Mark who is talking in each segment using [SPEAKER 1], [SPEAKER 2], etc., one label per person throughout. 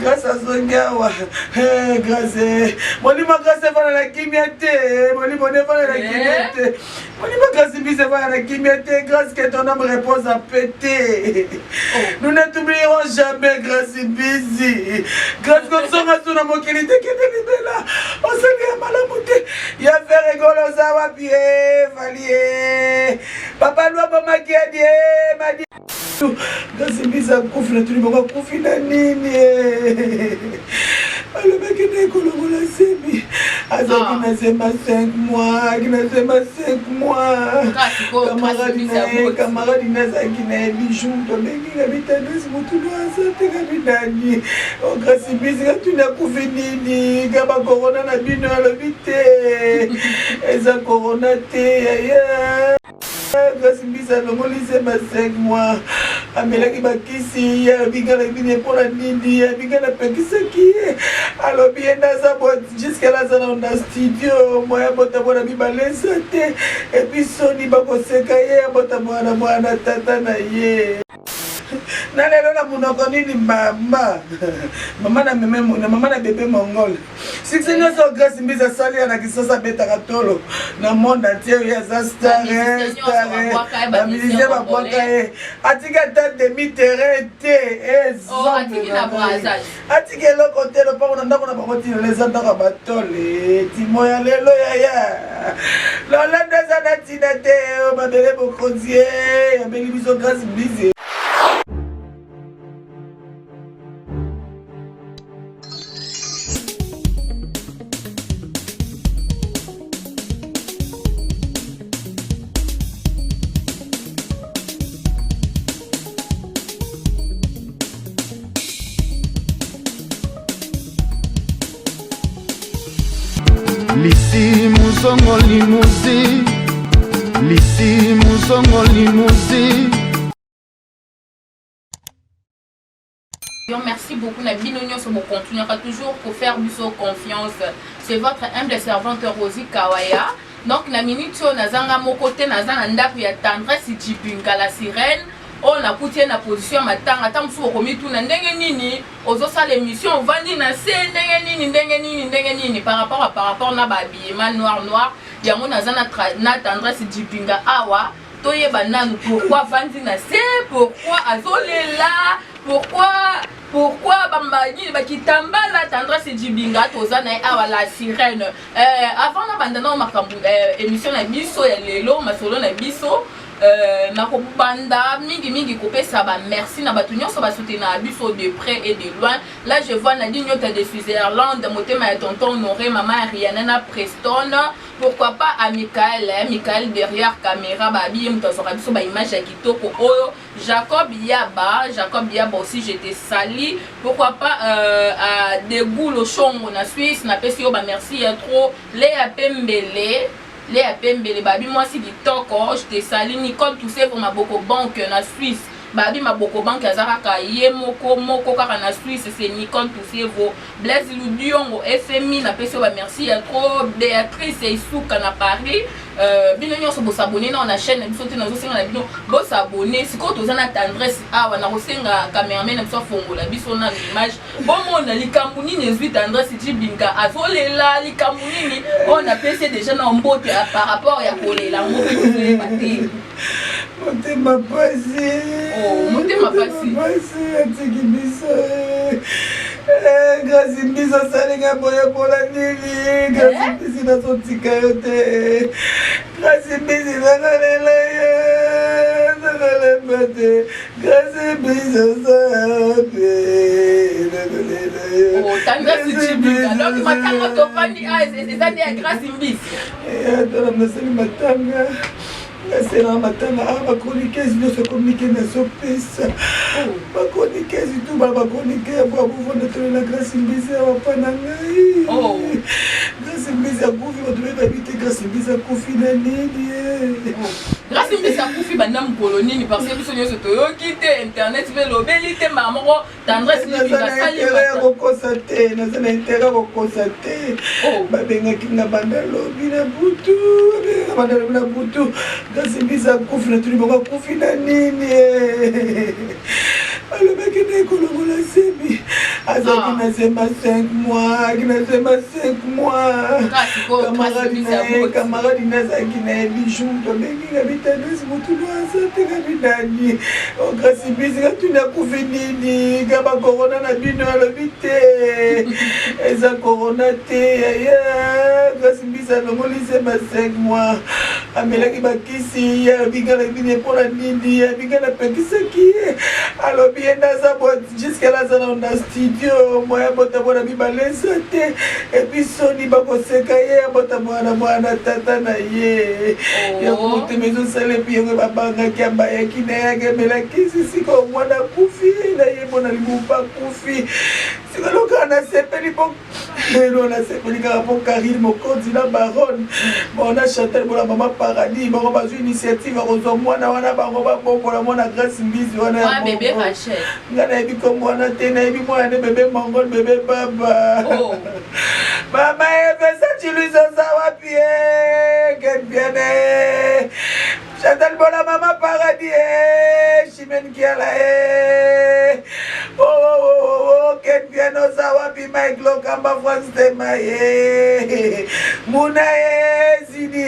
[SPEAKER 1] grâce à Zongawa. Grâce. Monima grâce à la kimité. Monima la kimité. Monima grâce à la kimité. Grâce que ton âme repose à péter. Nous ne t'oublierons jamais, grâce busy. Grâce comme ça, on a mon qualité qui est là. On s'est dit à Malamouté. Il y a fait rigolo, ça va pied, valier. Papa, lui, maman qui a dit, m'a dit. Grâce busy, ça couffe, tu lui vas couffer la nini. Le mec est écolo, la sémi. Asa qui n'a seulement 5 mois, qui n'a seulement 5 mois. Camarade Inasa qui n'a bijou, ton mec qui habite à nous, c'est tout le monde, c'est Gabidani. Oh, grâce à tu n'as pas fini, Gaba Corona n'a bien à l'habiter. Et ça Corona t'es. Grâce à nous, c'est ma 5 mois. Amela qui bakisi, ya bigala bine pour la nini, ya bigala pekisa qui est. Alors bien dans sa boîte, jusqu'à la zone dans studio, moi ya bota bona bibale santé. Et puis Sony bako sekaye, ya bota mwana tata na ye. Nalelo na munoko nini mama. Mama na meme mona, mama na bébé mongol. Si c'est nous so grâce mbisa sali na kisasa beta katolo. Na monde entier ya za star. La musicien va boka atika tête de mi-terrain té
[SPEAKER 2] oh atiki na brassage.
[SPEAKER 1] Atiki lo côté le pas on ndako na bakoti les andaka batole. Timo ya lelo ya. Lola ndeza na tina te o babele bokonzier, ya beli biso grâce mbisi.
[SPEAKER 3] Lisi Mouzongo Limouzi, Lisi Mouzongo Limouzi.
[SPEAKER 2] Merci beaucoup, la binonion sur mon contenu. On va toujours pour faire biso confiance. C'est votre humble servante Rosie Kawaya. Donc, la minute, on a zanga mon côté, na zanga ndaku ya tendresse Djibinga la sirène. On a poussé la position matanga attends sur komi tout na ndenge nini ozo sa l'émission on va dire na c'est ndenge nini par rapport na habillement noir ya mona zana na tendresse Djibinga awa toyeba nanu pourquoi vandi na c'est pourquoi azolela pourquoi bambani bakitamba la tendresse Djibinga toza na awa la sirène avant na bandana makambu émission na biso ya lelo masolo na biso nakobanda mingi kopesa ba merci na batu nyonso ba soutenir biso de près et de loin. Là je vois Nadine Nyota de Switzerland, motema ya tonton Honoré, maman Ariana na Preston, pourquoi pas à Michael derrière caméra babi mtazora biso ba image ya kitoko oyo Jacob Yaba aussi j'étais sali, pourquoi pas à Degoulo Chongo na Suisse na pesi yo ba merci ya trop Léa Pembele babi moi si ditoko je te salue Nicole Toussé pour ma boko banque na Suisse babi ma boko banque azaraka ye moko kaka na Suisse c'est Nicole Toussé vo Blaise Ludiongo FMI na pesi ba merci ya trop Béatrice Isuka na Paris bino nyonso bo s'abonner na chaîne na biso te na zo senga na bino bo s'abonner siko toza na tendresse awa na kosenga cameraman na biso fongola biso na image bo mona likambu nini ezwi tendresse Djibinga azolela likambu nini on a passé déjà na mbote par rapport ya kolela mbote tozele baté
[SPEAKER 1] motema pasi
[SPEAKER 2] motema pasi
[SPEAKER 1] atiki biso grâce biso salinga boye pola nini grâce bisi nazotika yo te grâce bisi nakolela ye nakolemba te grâce biso sape nakolela yo
[SPEAKER 2] tendresse Djibinga donc matanga tofandi eza nde ya grâce mbisi
[SPEAKER 1] atala nasali matanga c'est là matanga bakonike nyonso communiqué nazopesa bakonike tout bakonike bwabuvonda tolela grâce mbisi awapa na ngai grâce mbisi akufi batoyeba bite grâce mbisi akufi na nini
[SPEAKER 2] grâce mbisi akufi banda mokolo nini parce que biso nyonso toyoki te internet mpe lobeli te mbala moko tendresse
[SPEAKER 1] ya kokosa te naza na intérêt kokosa te babengaki nga banda lobi na butu grâce mbisi akufi na tuli boko akufi na nini alobaki na ekolokola semi azaki nasema 5 mois kinasema 5 mois camarade nazaki na bijou tobenginga bitanisi mutulu asateka bidani okasi bisika tuna kufi nini kaba corona na bino alobi te eza corona te yaya kasi bisa longolise ba 5 mois amelaki bakisi abingana bine mpona nini abingana pekisaki alobi ye naza jusqu'à la zana na studio moya bota bona bibalesa te epi soni bakoseka ye abota mwana tata na ye yakutema ezosala epi yango babangaki abayaki na yake emelakisi sika omwana kufi na ye mpona libuba kufi sikalokaa nasepeli po lelo nasepeli kaka mpo Karine mokonzi na baronne bona chantal bona mama paradis bango bazwi initiative akozwa mwana wana bango babombola mwana Grace Mbizi wana ya
[SPEAKER 2] bébé Rachel
[SPEAKER 1] nga nayebi kombo wana te nayebi mwana ne bébé mongol bébé baba mama evesa chiluizoza wapi kenbiane chantal bona mama paradis chimene kiala kenbiane oza wapi Mike Lokamba France tema muna zidi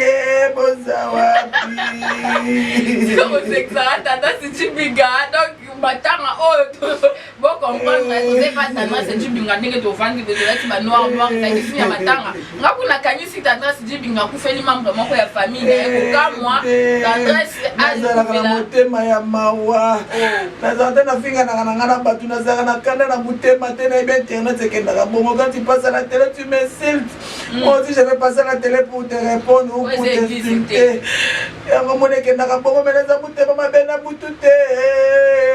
[SPEAKER 1] boza wapi
[SPEAKER 2] tata sichibiga donc batanga bon comprendre pas tendance sichibiga ndenge to vandi bezolati ba noir ça ici ya matanga ngakuna kanyisi tendance sichibiga kufeli membre moko ya famille ko moi tendance
[SPEAKER 1] azala na motema ya mawa nazala na finga na ngana batu nazala na kanda na motema te na internet ekendaka bongo quand tu passes à la télé tu m'insultes moi aussi je vais passer à la télé pour te répondre ou pour t'insulter yango mona ekendaka bongo meneza motema mabe na butu te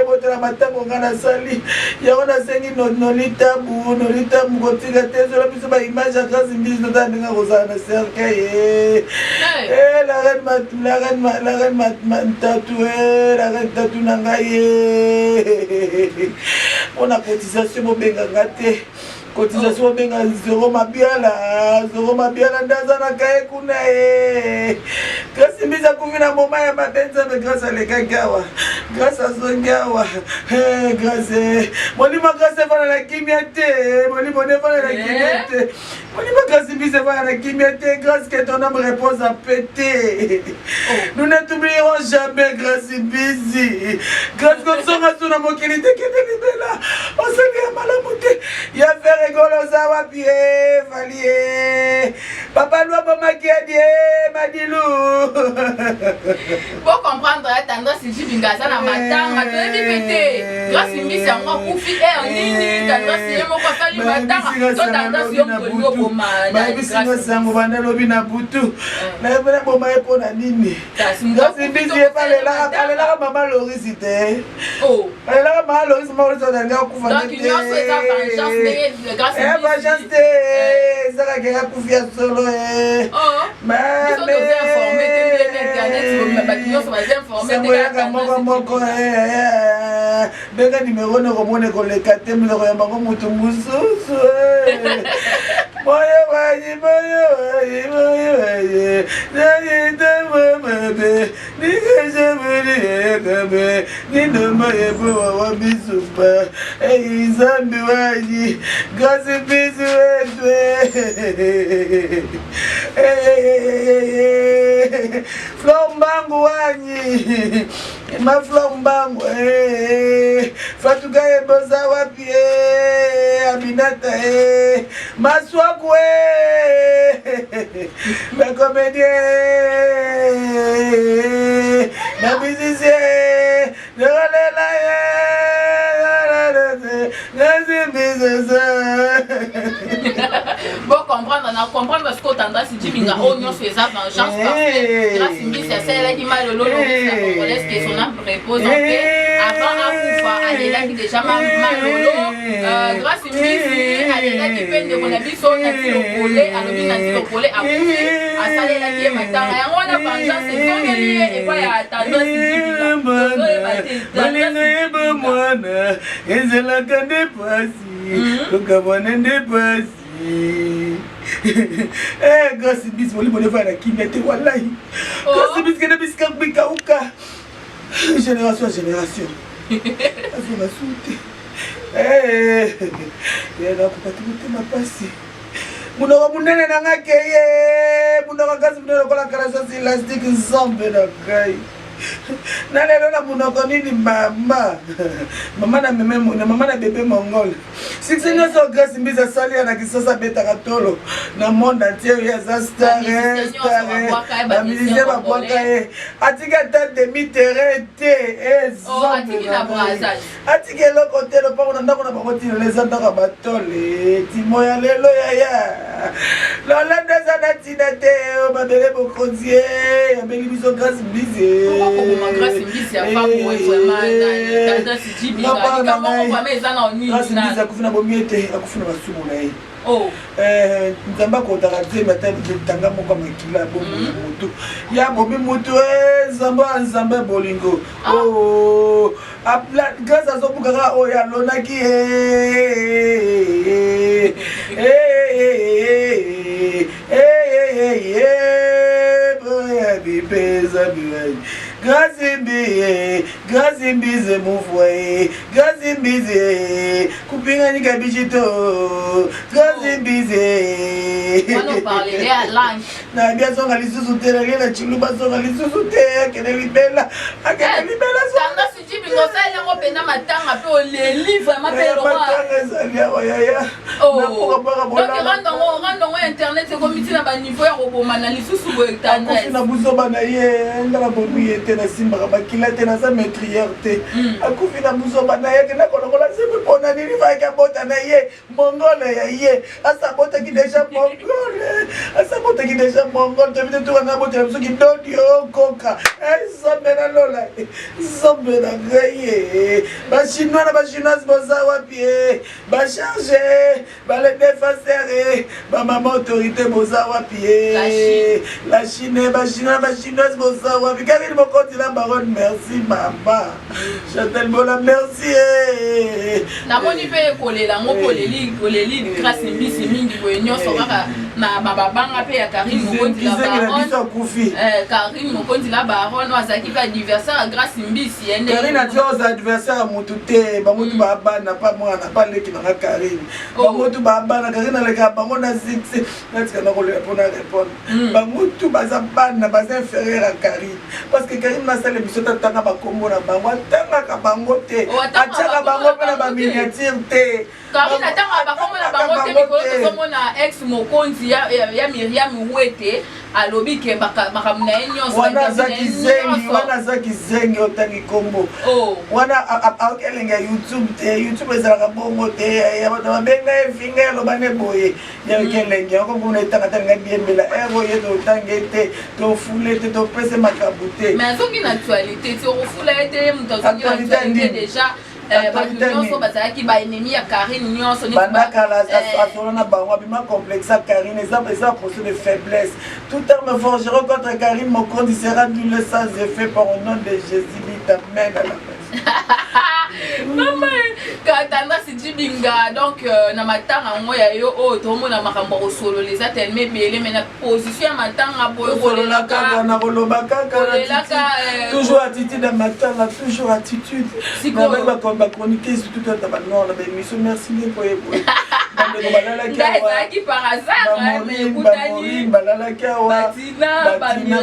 [SPEAKER 1] botela matango nga nasali yango nasengi nolitabu kotika te ezola biso baimage ya Grace Mbizi totala ndenge kozala na cercueil la reine tatu na ngai mpona cotisation bobenganga te cotisation obenga zero mabiala ndaza na kaye kuna ye Grace Mbizi akufi na moma ya mabenzabe Grace alekaki awa Grace azongi awa Grace molimo Grace efana na kimia te molimo nefana na kimia te molimo Grace Mbizi efana na kimia te Grace que ton homme repose en pété nous ne t'oublierons jamais Grace Mbizi Grace comme ça on a mokili te kende libela osali ya malamu te ya faire rigolo za wapi valie papa loi bomaki adie madilu
[SPEAKER 2] pour comprendre tendance sichibiga za na matanga toyebi pete Grace Mbizi yango kufi nini tendance ye moko afali matanga to tendance yo mkolio boma
[SPEAKER 1] bayebisinga sango banda lobi na butu nayebena boma ye mpona nini Grace Mbizi alelaka mama Loris te alelaka mama Loris maolisonalinga kufa vengeance te ezaka keka kufi ya solo sangoyaka moko benga nimero nekomona ekoleka te miloko ya bango moto mosusu ninomayebowawa nzambi wanyi Grace Mbizi wetwe Flor Mbangu wanyi Flor Mbangu Fatuka eboza wapi Aminata Maswaku bacomédien bamusicien nerolela
[SPEAKER 2] bon comprendre ce que tendance sichibiga oignon sur sa vengeance parce que Grace Mbizi asalelaki malolo lobisi na congolaise que son âme repose en paix avant akufa alelaki déjà malolo Grace Mbizi alelaki mpe ndeko na biso nati lokole alobi nati lokole akufi asalelaki ye matanga yango wana vengeance ezongeli ye epai ya tendance sichibiga
[SPEAKER 1] balinga yeba mwana ezelaka nde pasi kokabwana nde pasi Grace Mbizi molimo nefana na kimia te wallahi Grace Mbizi kende bisika bikauka génération à génération azonga sute nakopati motema pasi munoko munene na nga keye munoko kasi munene lokola kalasasi elastique nzambe na ngai na lelo na munoko nini mama na bebe mongole siksi nyonso Grace Mbisi asali ya na kisasa betaka tolo na monde entier oyo aza stare bamilisien babwaka ye atiki ata demi terrain te atiki eloko te lopako na ndako na bango tinelo eza ndako ya batole timo ya lelo yaya lolanda eza na ntina te babele bokonzi ye yabeli biso Grace Mbisi akufi na bomi ete akufi na basumu na ye nzambe akotaka te matanga moko makila ya bomi mutu ya bomi mutu nzambe bolingo Grace azobukaka oyo alonaki Grace Mbisi mufwe Grace Mbisi kupinga nika bichito Grace Mbisi na bia songa lisusu te na chiluba songa lisusu te akene libela
[SPEAKER 2] sanga sijibi ngosala ngo pena matanga pe oleli vraiment pe lo
[SPEAKER 1] matanga ezali awa yaya na poka poka bolanga
[SPEAKER 2] donc rando ngo internet ko mitina ba niveau ya roboma na lisusu bo tendresse
[SPEAKER 1] na buzoba na ye ndala bomi ete na simba bakila te na sa maîtrière te akufi na buzoba na ye na kolokola sepe pona nini va bota na ye mongole ya ye asabota ki déjà mongole te vite tu na bota mso ki dodio koka zombe na lola zombe na gaye ba chinois boza wapi ba charger ba le défenseur ba maman autorité boza wapi la Chine ba chinois boza wapi Karine Mokonzi la baronne merci mama Chantal Bola merci
[SPEAKER 2] na moni pe kolela ngo koleli Grace Mbisi mingi ko nyonso kaka na babanga pe ya Karine Mokonzi la baronne Karine Mokonzi la baronne azaki pa adversaire à Grace Mbisi
[SPEAKER 1] Karine a dit aux adversaires à mututé ba mutu ba bana pa mwana pa leki na Karine ba mutu ba bana Karine le ka bango na 6 na tika na kolela pona répondre ba mutu baza bana baza inférieur à Karine parce que Karine na sale biso tanga ba kombo na bango tanga ka bango te ataka bango pe na ba miniature te
[SPEAKER 2] Karine atanga ba kombo na bango te biko to mona ex Mokonzi ya Miriam Wete alobi ke makamuna nyonso
[SPEAKER 1] wana zaki zengi otangi kombo wana akelenga YouTube ezalaka bongo te ya bato babenga efinga eloba ne boye yakelenge okobona etangatanga biembela eroye totange te tofule te topese makambo te
[SPEAKER 2] mais azongi na actualité ti okofula ete moto azongi na actualité déjà bato nyonso bazalaki baennemi ya Karine nyonso
[SPEAKER 1] bandakala asolana bango abima complexe ya Karine eza procès de faiblesse tout terme forgeron contre Karine Mokonzi sera nul sans effet par au nom de Jésus amen à la
[SPEAKER 2] Maman, katanda sijibinga donc na matanga ngoya yo o tomona makambo ko solo les atelme belé mais na position ya matanga boyo
[SPEAKER 1] kolela kaka na koloba kaka toujours attitude ya matanga toujours attitude na ba chroniquer surtout quand ba non la émission merci pour
[SPEAKER 2] qui par hasard mais écoutez
[SPEAKER 1] balalaka wa Batina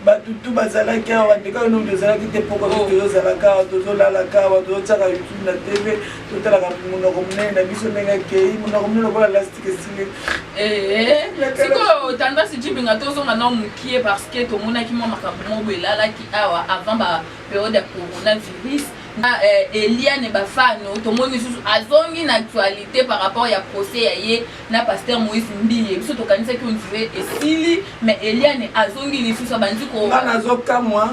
[SPEAKER 1] batutu bazalaki awa ndeka oyo tozalaki te mpoka tozalaka awa tozolalaka awa tozotiaka YouTube na TV totalaka monoko monene na biso ndenge akei monoko monene lokola lastique esili
[SPEAKER 2] sikoyo tendance jibinga tozonga na mokie parce que tomonaki mwa makambo moko elalaki awa avant ba période ya coronavirus Eliane Bafano tomoni susu azongi na actualité par rapport ya procès ya ye na pasteur Moïse Mbiye biso tokanisa ki on dirait esili mais Eliane azongi lisusu banzi ko
[SPEAKER 1] bana zoka moi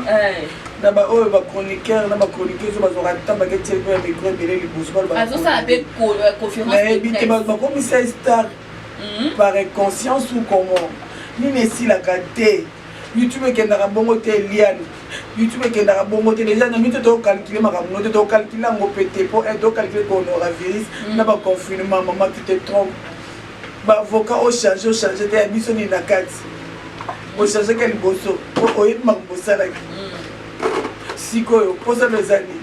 [SPEAKER 1] na ba oyo ba chroniqueur na ba chroniqueuse bazora tamba ke tsheko ya micro belé libuso ba
[SPEAKER 2] azosa avec conférence
[SPEAKER 1] mais bité ba commissaire star par conscience ou comment ni nesi la kate YouTube kendaka bongo te Eliane YouTube kendaka bongo te déjà na mito to calculer makambo no to calculer ngo pété pour to calculer coronavirus na ba confinement maman qui te trompe ba avocat au changer te biso ni na kati au changer quel bosso o yit mak bosala ki sikoyo posa bezani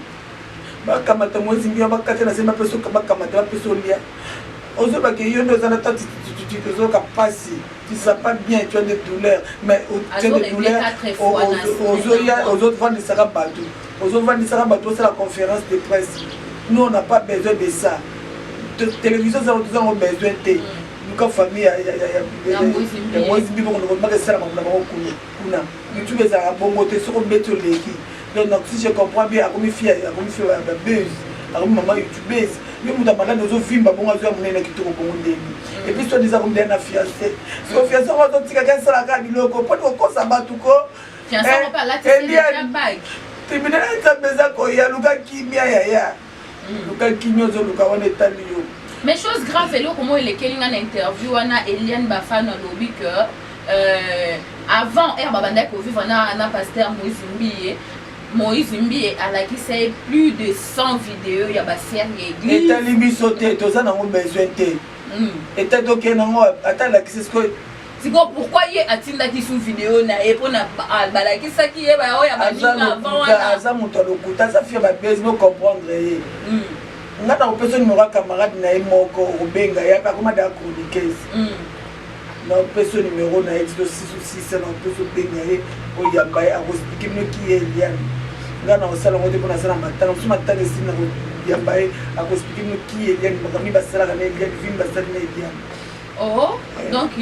[SPEAKER 1] bakamata mwezi mbio bakate na sema peso bakamata peso lia ozo bake yondo zana tati tu ka passi tu sens pas bien tu as des douleurs mais tu as des douleurs aux autres vendre ça bateau aux autres vendre ça bateau c'est la conférence de presse nous on n'a pas besoin de ça télévision ça nous avons besoin de nous famille ya mwezi mbio on va ça na kuna YouTube ça bongo te sur beto leki donc si je comprends bien comme fille la buzz comme maman youtubeuse lui muta malade ozo vimba bongo azo munene kitoko bongo ndeni et puis toi déjà comme na fiancé so fiancé on va tika ka sala ka biloko po ko kosa batu ko
[SPEAKER 2] fiancé on pas là tu sais déjà bag
[SPEAKER 1] tribunal ça beza ko ya luka kimia ya luka kinyo zo luka wana etali yo
[SPEAKER 2] mais chose grave là comment il est quelqu'un en interview ana Eliane Bafana lobby que avant banda ko vivre na pasteur Moïse Mbi a la qui c'est plus de 100 vidéos il y a ba série église
[SPEAKER 1] et talibi sauter to ça na on besoin té et t'as donc nango attends la qui c'est ce que
[SPEAKER 2] pourquoi il atinda qui sous vidéo na et pona ba la qui ça qui est ba ya ba avant
[SPEAKER 1] ça mon to lokuta ça fait ba besoin comprendre nga na personne numéro camarade na moko obenga ya pa comment da chroniqueuse non personne numéro na exdo 6 ou 6 na personne benga ye o yamba ya ko expliquer me qui est Eliane nga na osala ngote pona sala matanga suma tanga sina ko yamba ye a ko expliquer me qui est Eliane bakami basala kana Eliane vim basala na Eliane
[SPEAKER 2] oh donc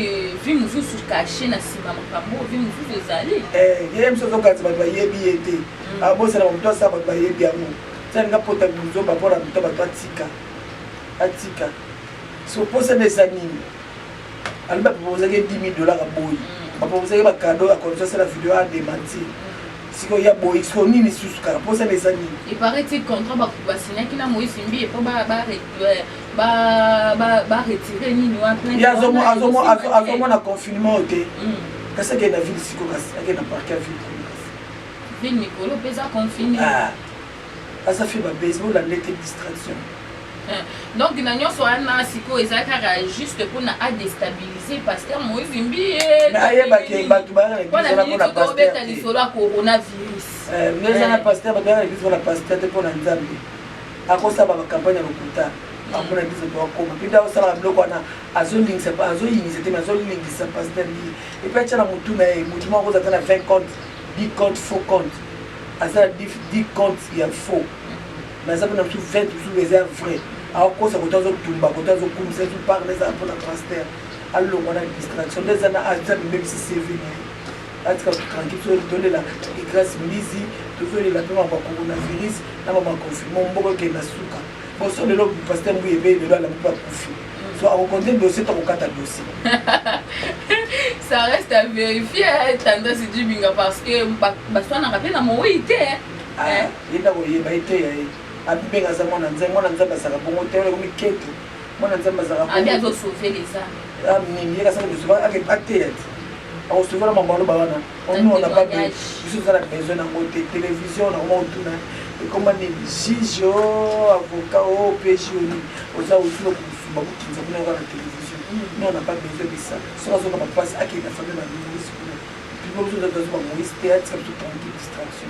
[SPEAKER 2] vim mususu caché na sima makambo vim mususu ezali
[SPEAKER 1] yem so ka tsa ba yebi ete a bo sala mto sa ba yebi amu ça nga pota buzo ba pora mto ba atika so posa des anime alba proposer $10,000 à boy ba proposer ba cadeau à condition la vidéo à démentir siko ya boy siko nini susu ka posa des anime
[SPEAKER 2] il paraît que contrat ba signer kina Moïse Mbi et pas ba retirer nini wa plein
[SPEAKER 1] ya azomo na confinement oté kasa ke na ville siko kasa ke na parquet ville
[SPEAKER 2] Nicolo pesa confiné
[SPEAKER 1] ça fait ma baseball la lettre distraction
[SPEAKER 2] donc na nyonso ana siko ezaka juste pour na déstabiliser pasteur Moïse Mbi
[SPEAKER 1] na ayeba ke batu ba na
[SPEAKER 2] bizona ko na pasteur lisolo coronavirus
[SPEAKER 1] mais na pasteur ba na bizona pasteur te pour na nzambe akosa ba campagne lokuta akona biso to akoma pinda osala bloko na azolingisa pa azoyingisa te azolingisa pasteur ni et puis tshana mutu na mutu moko za tana 20 comptes 10 comptes faux comptes asa 10 comptes il y a faux mais ça peut nous 20 sous réserve vrai alors quoi ça peut nous tumba peut nous comme ça tu parles ça pour la pasteur alors on a une distraction des ana à même si c'est venu à ce que tranquille tu donner la grâce mbizi tu veux la pema kwa coronavirus na mama confinement mboko ke na suka bon so le pasteur mbuyebe le la mpa kufi so on compte dossier to kokata dossier
[SPEAKER 2] ça reste à vérifier tendance du binga parce que baswa na rappel na moïté
[SPEAKER 1] yenda ko yeba ite ya abibenga za mwana nzamba saka bongo tele ko miketo mwana nzamba saka bongo
[SPEAKER 2] abi azo sauver les âmes
[SPEAKER 1] mimi yeka saka de sauver avec patet on se voit mamalo bana on n'a pas besoin de besoin na côté télévision na montu na et comment ni juge avocat au PJ oza utulo kusuba kukinza kuna kwa télévision nous on n'a pas besoin de ça ça ça va passer à qui la famille na ministre puis beaucoup de choses dans mon théâtre tout tranquille distraction.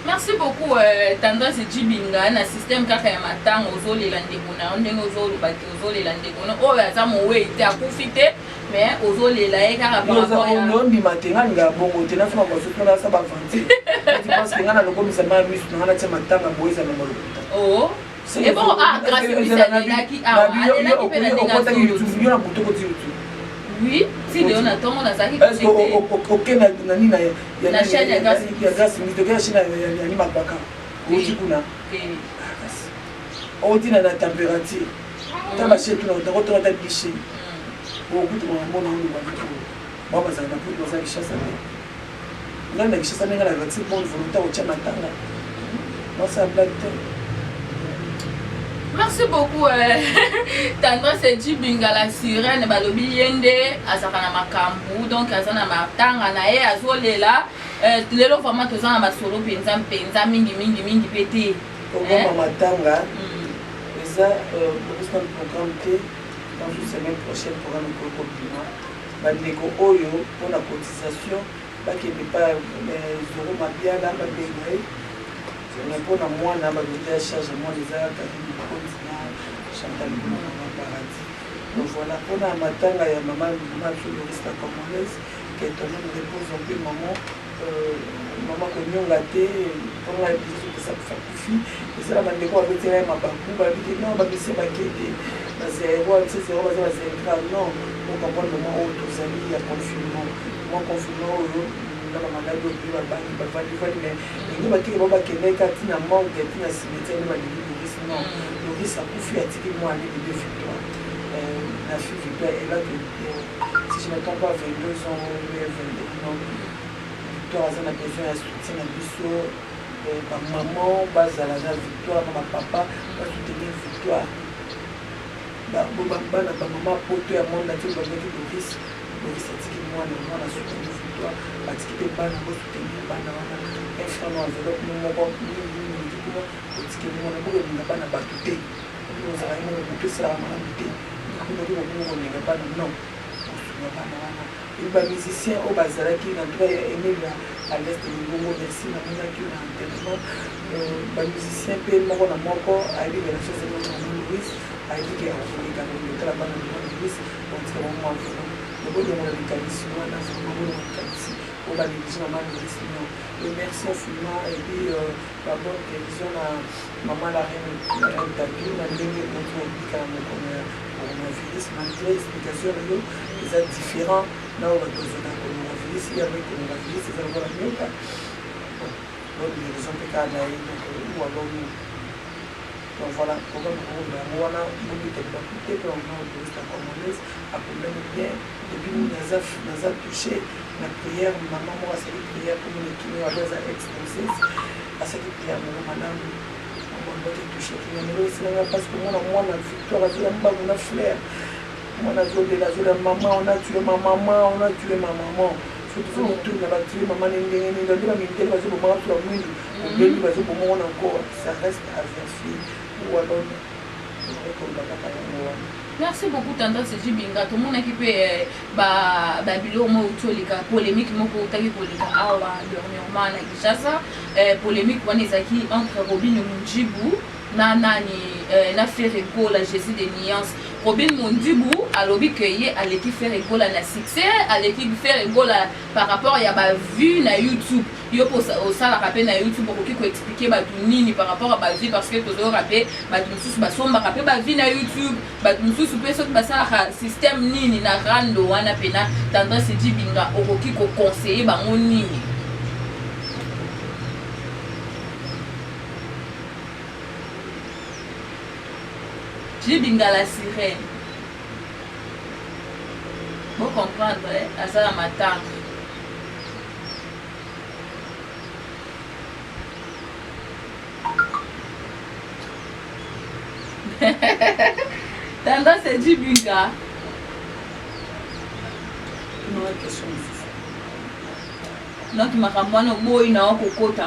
[SPEAKER 2] Merci beaucoup tendance Jibinga na système kaka ya matanga ozolela ndeko na ndenge ozolubaki ozolela ndeko na oyo aza mowe ite akufite mais ozolela ye kaka par rapport ya
[SPEAKER 1] on dit matenga nga bongo tena fama kwa soto na saba vanti tu penses que ngana loko misama misu ngana tsa matanga boyeza na malokuta
[SPEAKER 2] oh et bon grâce à misala ki ala ki pena
[SPEAKER 1] ndinga YouTube yo na butoko ti YouTube
[SPEAKER 2] oui si de on attend on a ça qui
[SPEAKER 1] est-ce OK na nini ya
[SPEAKER 2] na chaîne ya
[SPEAKER 1] grâce ni to chaîne ya ni mabaka uti kuna on dit na température ta ba chez tout na to ta biche o kutu mwana wangu baba za na kutu za kishasa na kishasa nenga na vaccine pour volontaire au chama tanga non ça blague.
[SPEAKER 2] Merci beaucoup tendance Jibinga la sirène balobi yende azaka na makambu donc azana matanga na ye azolela lelo vraiment tozana masolo penza mingi pété
[SPEAKER 1] on matanga eza le programme te dans une semaine prochaine pour un compliment bandeko oyo pour la cotisation bakende pa zoro mabia na babengai mpona mwana bakoki ya charge mwana ezalaka likonzi na Chantal Mona na paradis. Donc voilà, mpona matanga ya mama Floriste Congolaise que ton nom repose en paix maman. Maman konyonga te mpona biso pesa kufi ezala bandeko babetela ye mabaku babiki non babisi bakete bazero bazero baza bazerika non okamprendre moma oyo tozali ya confinement mwa confinement oyo na bamaladi oyo babangi bavandivandi me ndenge batiki bao bakendeka ntina manke ntina cimetière nde balingi Loris non Loris akufi atiki mwana bebe Victoire na fille Victoire elak si je ne me trompe pas 22 ans 21 ans Victoire aza na besoin ya soutien na biso bamaman bazala na Victoire na bapapa basoutenir Victoire bana bamama poto ya monde ati babeki Loris atiki mwana soutenir Victoire batiki mpe bana bosoutenir bana wana infrano enveloppe moko mingi kuna otiki mwana bokolinga bana bato te ozala ye moko kopesalaka malamu te konoki kokokolinga bana non osunga bana wana bamusicien oyo bazalaki na tout cas emile à l'est libongo merci namonaki na enterrement bamusicien mpe moko na moko ayebi relation ezali na Louis ayebiki akoleka kolekala bana na Louis ontika bamwavona nabolingola likanisi wana nabolingola likanisi oyo banéglige mama Louis non et merci infiniment et puis babonne guérison na mama la reine Tapi na ndenge moto obika na mokono ya coronavirus malgré explication oyo eza différent na oyo batozona coronavirus yango coronavirus eza lokola nyoka bonne guérison mpe kaka na ye donc walomi donc voilà programme oyo yango wana mobiteli bakute mpe bamama Floriste Congolaise akomani bien depuis naza touché na prière mama moko asali prière mpo monekimi walo eza extensis asali prière moko malamu baki touché kinamelo esilanga parce que mwana Victoire azoya mbangu na fleur mwana azolela azolela mama on a tué ma maman on a tué ma maman surtout motu na batué mama ne ndenge nini nde bamindele bazobomaka tula mwindu obeli bazobomona encore ça reste à vérifier ou alors ekolobaka yango wana.
[SPEAKER 2] Merci beaucoup Tendance Jibinga tomonaki mpe babilo mo utolika polémique moko utaki koleka awa dernièrement na Kinshasa polémique wana ezalaki entre Robin Mundibu na Ferregola Jésus de Nuance. Robin Mundibu alobi que ye aleki Ferregola na succès aleki Ferregola par rapport ya ba vue na YouTube yo osala rappel na YouTube okoki ko expliquer batu nini par rapport à ba vie parce que tozo rappel batu mususu basomba rappel ba vie na YouTube batu mususu pe soki basala système nini na rando wana pena Tendance Jibinga okoki ko conseiller bango nini. Jibinga la sirène. Vous comprendre, à ça la matin. Tendance Jibinga.
[SPEAKER 1] Non, la question.
[SPEAKER 2] Donc, ma campagne, moi, il n'a pas de côté.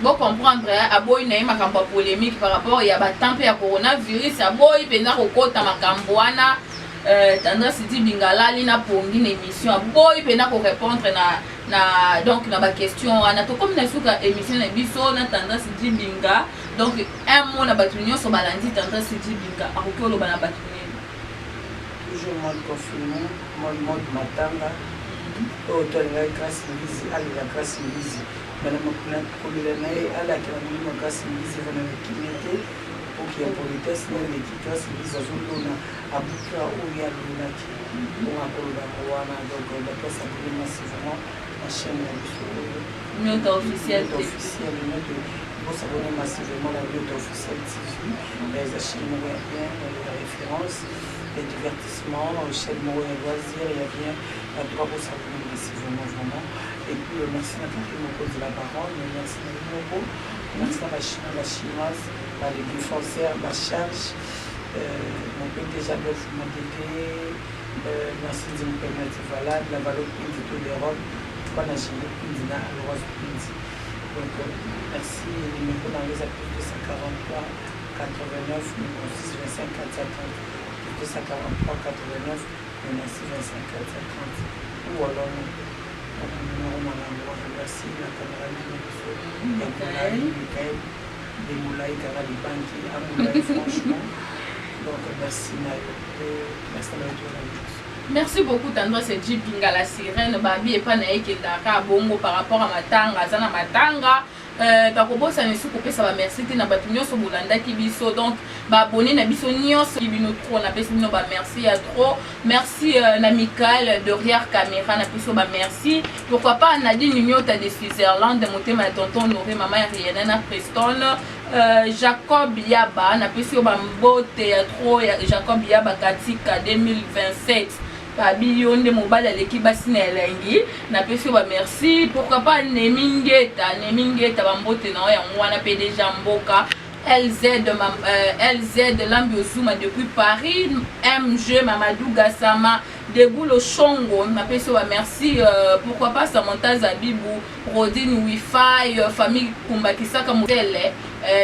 [SPEAKER 2] Bon comprendre aboyi na makambo polémique par rapport ya batampe ya coronavirus aboyi pena kokota makambo wana Tendance Jibinga lali na pongi na émission aboyi pena ko répondre na donc na ba question wana to comme na suka émission na biso na Tendance Jibinga donc un mot na batu nyonso balandi Tendance Jibinga akokolo bana batu
[SPEAKER 1] toujours mode confinement mode matanga to la grâce mbisi ali la grâce mbisi bana makuna kolela naye ala kila mimi grâce mbisi vana kimete pour qu'il y ait politesse na les grâce mbisi azolona abuka oya lona ki on a kola wana donc la place a brûlé massivement la chaîne ya biso
[SPEAKER 2] note officielle
[SPEAKER 1] note vous s'abonner massivement la note officielle TV les chaînes bien la référence les divertissements, chaîne Moé loisirs, il y a bien un droit pour s'abonner massivement vraiment. Et puis merci à Catherine de la parole, merci à Moko, merci à la chinoise, à l'équipe française, à la charge, mon PDG de Fumagété, merci de me permettre voilà, la valeur de tout l'Europe, pas la Chine, à l'Europe. Donc merci, le numéro dans les appels 243 89 6 25 450. 243 89 96 25 430 ou alors merci la camarade Michael de Moulay Kara de Banki à Moulay franchement donc merci
[SPEAKER 2] merci beaucoup Tandra c'est Jipinga la sirène babi et pas na ekendaka bongo par rapport à matanga azana matanga bakobosa nesu kopesa ba merci te na bato nyonso bolandaki biso donc baabonné na biso nyonso bino trop na pesi bino ba merci ya trop merci na Michael derrière caméra na biso ba merci pourquoi pas Nadine Nyota de Switzerland motema na tonton Honoré mama ya Rihanna na Preston Jacob Yaba na pesi ba mbote ya trop ya Jacob Yaba katika 2027 babi yonde mobile aleki basi na elengi na pesi ba merci pourquoi pas Nemingeta bambote na ya mwana pe déjà mboka LZ Lambiozuma depuis Paris MG Mamadou Gassama Degoulo Chongo na pesi ba merci pourquoi pas Samantha Zabibou Rodine Wi-Fi famille Kumbakisaka Motele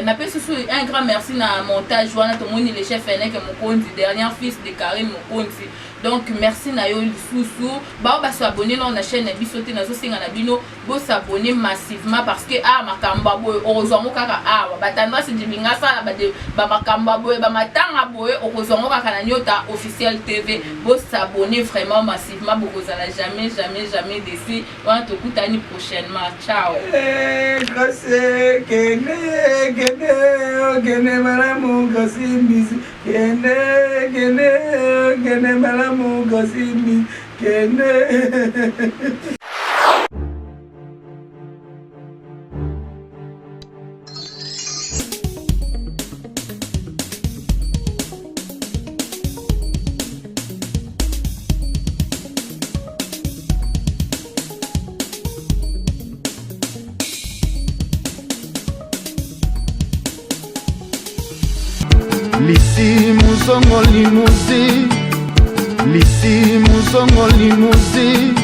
[SPEAKER 2] na pesi un grand merci na montage wana tomoni le chef Enek Mokonzi dernier fils de Karim Mokonzi donc merci na yo lisusu ba s'abonner dans la chaîne biso te nazo singa na bino bo s'abonner massivement parce que makamba boy ozongo kaka batandra se dibinga sala ba makamba boy ba matanga boy ozongo kaka na Nyota officiel TV bo s'abonner vraiment massivement bo kozala jamais déçu on te kutani prochainement ciao
[SPEAKER 1] grâce kene malamu kasimbizi kene malamu kasimbizi kene.
[SPEAKER 3] Lisi Muzongo Limouzi, Lisi Muzongo Limouzi.